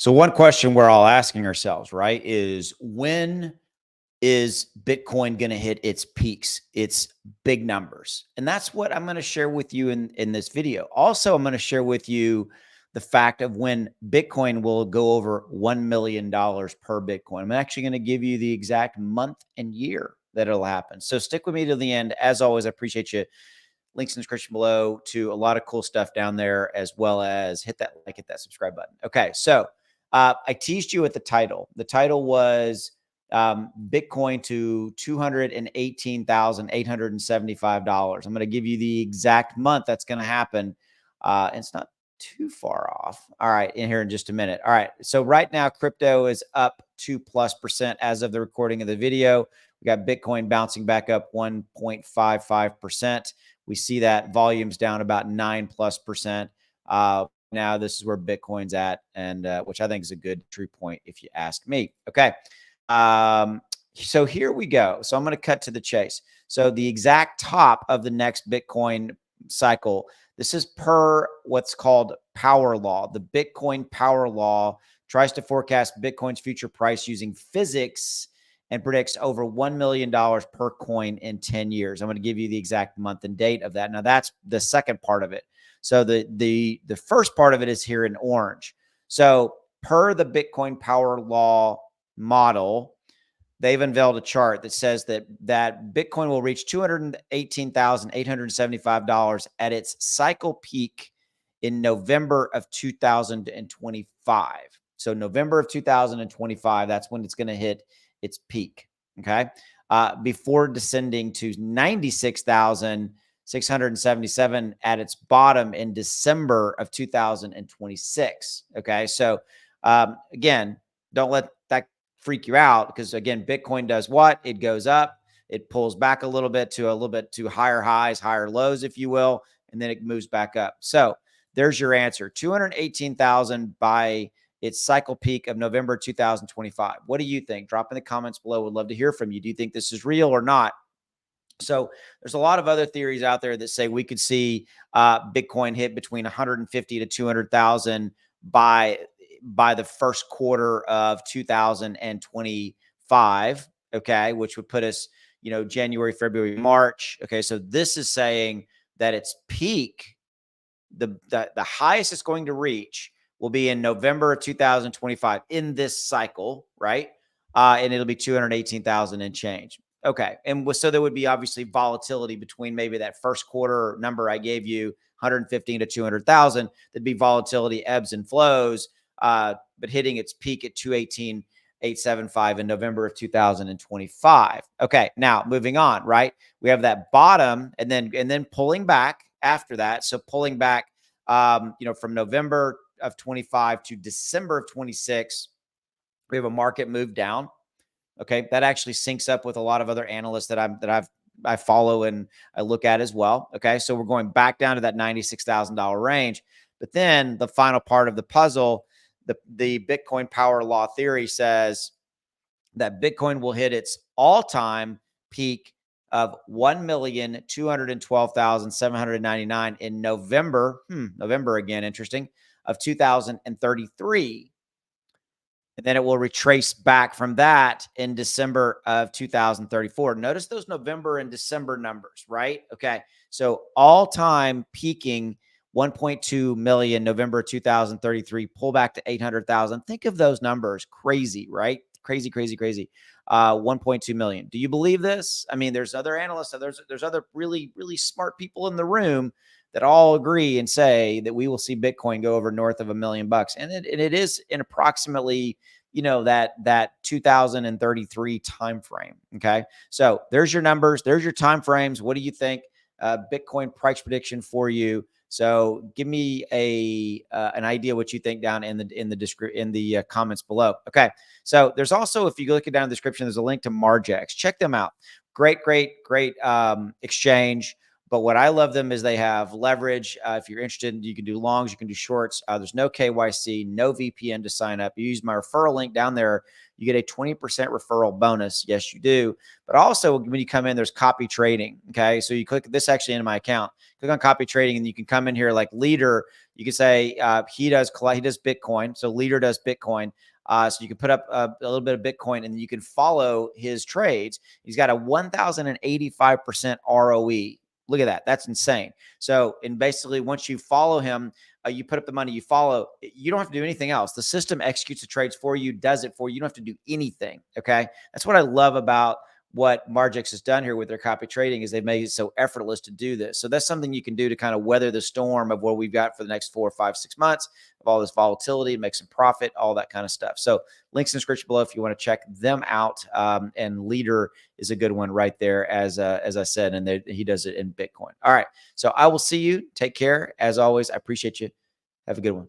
So one question we're all asking ourselves, right, is when is Bitcoin going to hit its peaks, its big numbers? And that's what I'm going to share with you in this video. Also, I'm going to share with you the fact of when Bitcoin will go over $1 million per Bitcoin. I'm actually going to give you the exact month and year that it'll happen. So stick with me to the end. As always, I appreciate you. Links in the description below to a lot of cool stuff down there, as well as hit that like, hit that subscribe button. Okay, so I teased you at the title. The title was Bitcoin to $218,875. I'm going to give you the exact month that's going to happen. It's not too far off. All right, in here in just a minute. All right, so right now crypto is up 2+% as of the recording of the video. We got Bitcoin bouncing back up 1.55%. We see that volume's down about 9+%. Now this is where Bitcoin's at, and which I think is a good true point if you ask me. Okay. So here we go. So I'm going to cut to the chase. So the exact top of the next Bitcoin cycle, this is per what's called power law. The Bitcoin power law tries to forecast Bitcoin's future price using physics and predicts over $1 million per coin in 10 years. I'm going to give you the exact month and date of that. Now that's the second part of it. So the first part of it is here in orange. So per the Bitcoin power law model, they've unveiled a chart that says that Bitcoin will reach $218,875 at its cycle peak in November of 2025. So November of 2025, that's when it's going to hit its peak. Okay. Before descending to 96,677 at its bottom in December of 2026. Okay. So, again, don't let that freak you out, because again, Bitcoin does what? It goes up, it pulls back a little bit to higher highs, higher lows, if you will, and then it moves back up. So there's your answer. 218,000 by its cycle peak of November 2025. What do you think? Drop in the comments below. Would love to hear from you. Do you think this is real or not? So there's a lot of other theories out there that say we could see Bitcoin hit between 150 to 200,000 by the first quarter of 2025. Okay, which would put us, January, February, March. Okay, so this is saying that its peak, the highest it's going to reach, will be in November of 2025 in this cycle, right? And it'll be 218,000 and change. Okay. And so there would be obviously volatility between maybe that first quarter number I gave you, 115 to 200,000. There'd be volatility, ebbs and flows, but hitting its peak at 218,875 in November of 2025. Okay. Now moving on, right? We have that bottom and then pulling back after that. So pulling back, from November of 25 to December of 26, we have a market move down. Okay. That actually syncs up with a lot of other analysts that I follow and I look at as well. Okay. So we're going back down to that $96,000 range. But then the final part of the puzzle, the Bitcoin power law theory says that Bitcoin will hit its all-time peak of 1,212,799 in November. November again, interesting, of 2033. And then it will retrace back from that in December of 2034. Notice those November and December numbers, right? Okay. So all time peaking 1.2 million, November 2033, pull back to 800,000. Think of those numbers. Crazy, right? Crazy, crazy, crazy. 1.2 million. Do you believe this? I mean, there's other analysts, there's other really, really smart people in the room that all agree and say that we will see Bitcoin go over north of $1 million. And it is in approximately, that 2033 timeframe. Okay. So there's your numbers. There's your timeframes. What do you think? Bitcoin price prediction for you. So give me an idea what you think down in the comments below. Okay. So there's also, if you look it down in the description, there's a link to Margex. Check them out. Great exchange. But what I love them is they have leverage. If you're interested, you can do longs, you can do shorts. There's no KYC, no VPN to sign up. You use my referral link down there, you get a 20% referral bonus. Yes, you do. But also when you come in, there's copy trading. Okay. So you click this actually into my account, click on copy trading, and you can come in here like leader. you can say he does Bitcoin. So Leader does Bitcoin. So you can put up a little bit of Bitcoin and you can follow his trades. He's got a 1,085% ROE. Look at that. That's insane. So, and basically once you follow him, you put up the money, you follow, you don't have to do anything else. The system executes the trades for you, does it for you. You don't have to do anything. Okay. That's what I love about what Margex has done here with their copy trading is they've made it so effortless to do this. So that's something you can do to kind of weather the storm of what we've got for the next 4, 5, 6 months of all this volatility, make some profit, all that kind of stuff. So links in the description below if you want to check them out. And Leader is a good one right there, as I said, and he does it in Bitcoin. All right. So I will see you. Take care. As always, I appreciate you. Have a good one.